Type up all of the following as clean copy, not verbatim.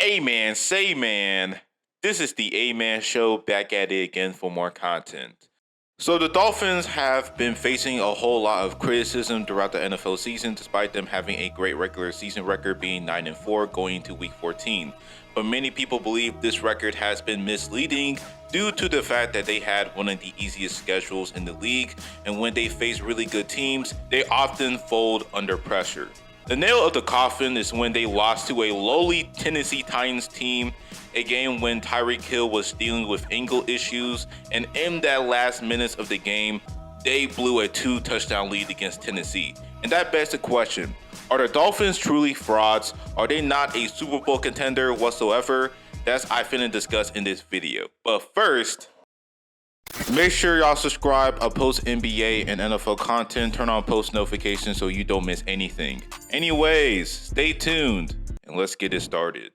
Amen, say man. This is the A-Man Show, back at it again for more content. So the Dolphins have been facing a whole lot of criticism throughout the NFL season, despite them having a great regular season record being 9-4 going into week 14. But many people believe this record has been misleading due to the fact that they had one of the easiest schedules in the league, and when they face really good teams, they often fold under pressure. The nail of the coffin is when they lost to a lowly Tennessee Titans team, a game when Tyreek Hill was dealing with ankle issues, and in that last minutes of the game, they blew a 2-touchdown lead against Tennessee. And that begs the question, are the Dolphins truly frauds? Are they not a Super Bowl contender whatsoever? That's I finna discuss in this video. But first, make sure y'all subscribe. I post NBA and NFL content. Turn on post notifications so you don't miss anything. Anyways, stay tuned and let's get it started.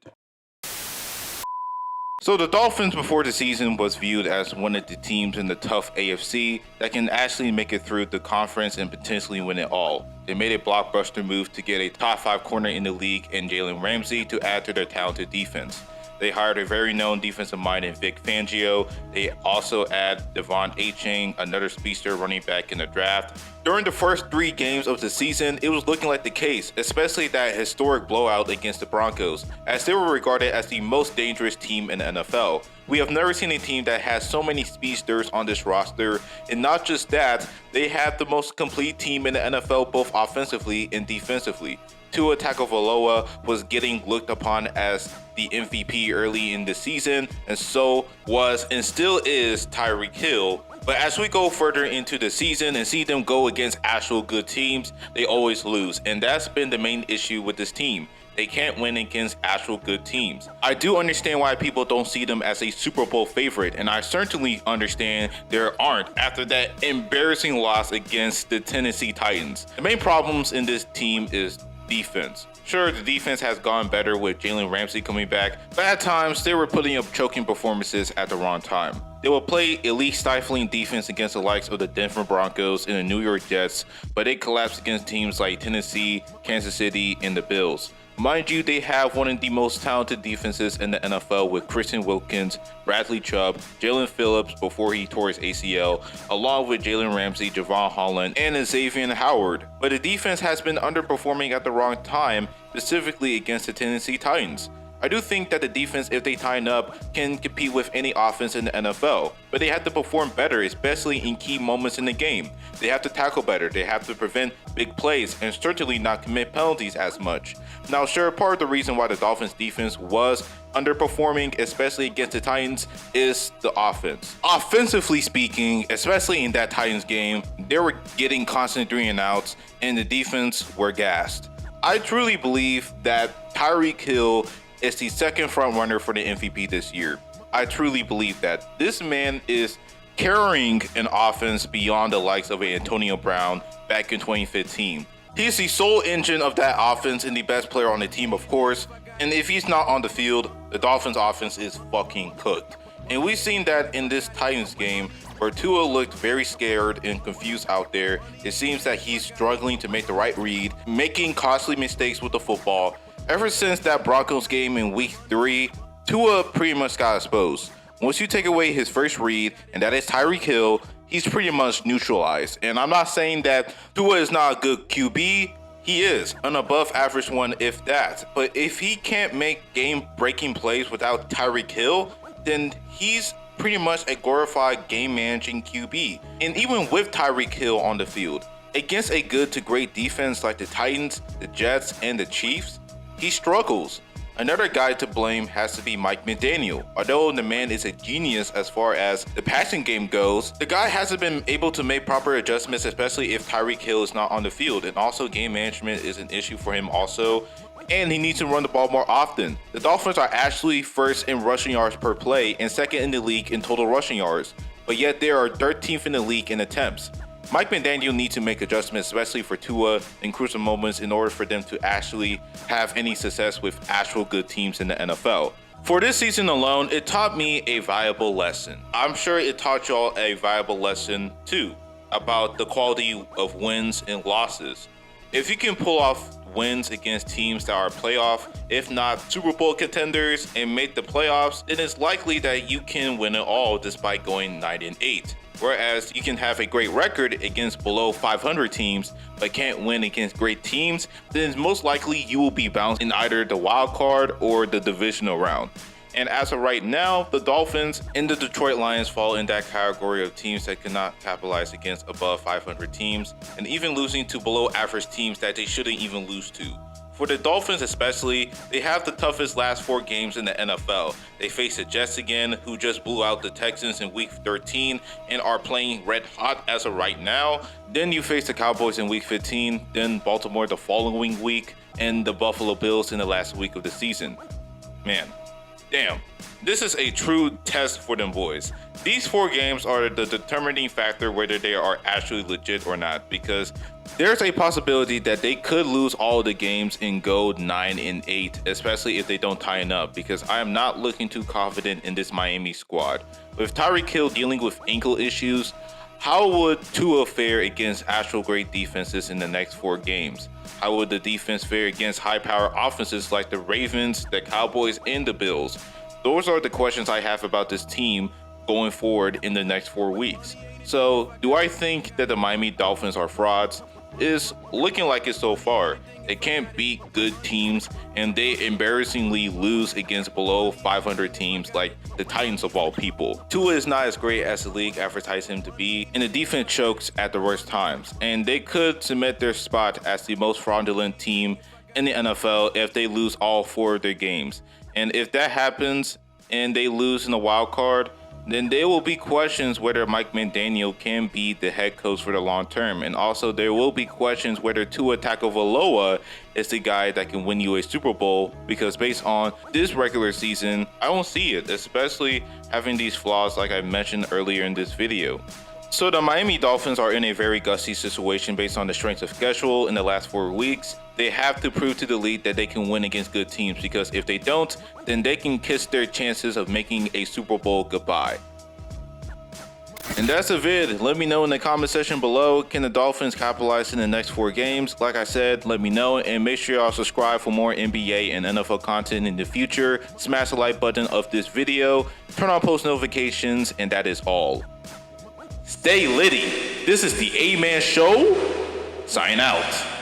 So the Dolphins before the season was viewed as one of the teams in the tough AFC that can actually make it through the conference and potentially win it all. They made a blockbuster move to get a top 5 corner in the league in Jalen Ramsey to add to their talented defense. They hired a very known defensive mind in Vic Fangio. They also add Devon Achane, another speedster running back in the draft. During the first 3 games of the season, it was looking like the case, especially that historic blowout against the Broncos, as they were regarded as the most dangerous team in the NFL. We have never seen a team that has so many speedsters on this roster, and not just that, they have the most complete team in the NFL both offensively and defensively. Tua Tagovailoa was getting looked upon as the MVP early in the season, and so was and still is Tyreek Hill. But as we go further into the season and see them go against actual good teams, they always lose, and that's been the main issue with this team. They can't win against actual good teams. I do understand why people don't see them as a Super Bowl favorite, and I certainly understand there aren't after that embarrassing loss against the Tennessee Titans. The main problems in this team is defense. Sure, the defense has gone better with Jalen Ramsey coming back, but at times they were putting up choking performances at the wrong time. They will play elite stifling defense against the likes of the Denver Broncos and the New York Jets, but they collapsed against teams like Tennessee, Kansas City, and the Bills. Mind you, they have one of the most talented defenses in the NFL with Christian Wilkins, Bradley Chubb, Jalen Phillips before he tore his ACL, along with Jalen Ramsey, Javon Holland, and Xavier Howard. But the defense has been underperforming at the wrong time, specifically against the Tennessee Titans. I do think that the defense, if they tighten up, can compete with any offense in the NFL, but they have to perform better, especially in key moments in the game. They have to tackle better, they have to prevent big plays, and certainly not commit penalties as much. Now sure, part of the reason why the Dolphins defense was underperforming, especially against the Titans, is the offense. Offensively speaking, especially in that Titans game, they were getting constant 3 and outs, and the defense were gassed. I truly believe that Tyreek Hill is the second front runner for the MVP this year. I truly believe that. This man is carrying an offense beyond the likes of Antonio Brown back in 2015. He's the sole engine of that offense and the best player on the team, of course. And if he's not on the field, the Dolphins offense is fucking cooked. And we've seen that in this Titans game where Tua looked very scared and confused out there. It seems that he's struggling to make the right read, making costly mistakes with the football. Ever since that Broncos game in week 3, Tua pretty much got exposed. Once you take away his first read, and that is Tyreek Hill, he's pretty much neutralized. And I'm not saying that Tua is not a good QB. He is an above average one, if that. But if he can't make game-breaking plays without Tyreek Hill, then he's pretty much a glorified game-managing QB. And even with Tyreek Hill on the field, against a good to great defense like the Titans, the Jets, and the Chiefs, he struggles. Another guy to blame has to be Mike McDaniel. Although the man is a genius as far as the passing game goes, the guy hasn't been able to make proper adjustments, especially if Tyreek Hill is not on the field. And also game management is an issue for him also. And he needs to run the ball more often. The Dolphins are actually first in rushing yards per play and second in the league in total rushing yards. But yet they are 13th in the league in attempts. Mike McDaniel needs to make adjustments, especially for Tua in crucial moments, in order for them to actually have any success with actual good teams in the NFL. For this season alone, it taught me a valuable lesson. I'm sure it taught y'all a valuable lesson too about the quality of wins and losses. If you can pull off wins against teams that are playoff, if not Super Bowl contenders, and make the playoffs, then it's likely that you can win it all despite going 9-8. Whereas you can have a great record against below 500 teams, but can't win against great teams, then most likely you will be bounced in either the wild card or the divisional round. And as of right now, the Dolphins and the Detroit Lions fall in that category of teams that cannot capitalize against above 500 teams, and even losing to below average teams that they shouldn't even lose to. For the Dolphins especially, they have the toughest last 4 games in the NFL. They face the Jets again, who just blew out the Texans in week 13 and are playing red hot as of right now. Then you face the Cowboys in week 15, then Baltimore the following week, and the Buffalo Bills in the last week of the season. Man, damn, this is a true test for them boys. These 4 games are the determining factor whether they are actually legit or not, because there's a possibility that they could lose all the games and go 9-8, especially if they don't tighten up, because I am not looking too confident in this Miami squad. With Tyreek Hill dealing with ankle issues, how would Tua fare against actual great defenses in the next 4 games? How would the defense fare against high-power offenses like the Ravens, the Cowboys, and the Bills? Those are the questions I have about this team going forward in the next 4 weeks. So, do I think that the Miami Dolphins are frauds? Is looking like it so far. They can't beat good teams, and they embarrassingly lose against below 500 teams like the Titans of all people. Tua is not as great as the league advertised him to be, and the defense chokes at the worst times, and they could cement their spot as the most fraudulent team in the NFL if they lose all 4 of their games. And if that happens and they lose in the wild card, then there will be questions whether Mike McDaniel can be the head coach for the long term. And also there will be questions whether Tua Tagovailoa is the guy that can win you a Super Bowl, because based on this regular season, I don't see it, especially having these flaws like I mentioned earlier in this video. So the Miami Dolphins are in a very gusty situation based on the strength of schedule in the last 4 weeks. They have to prove to the league that they can win against good teams, because if they don't, then they can kiss their chances of making a Super Bowl goodbye. And that's the vid. Let me know in the comment section below, can the Dolphins capitalize in the next 4 games? Like I said, let me know, and make sure y'all subscribe for more NBA and NFL content in the future. Smash the like button of this video, turn on post notifications, and that is all. Stay litty. This is the A-Man Show. Sign out.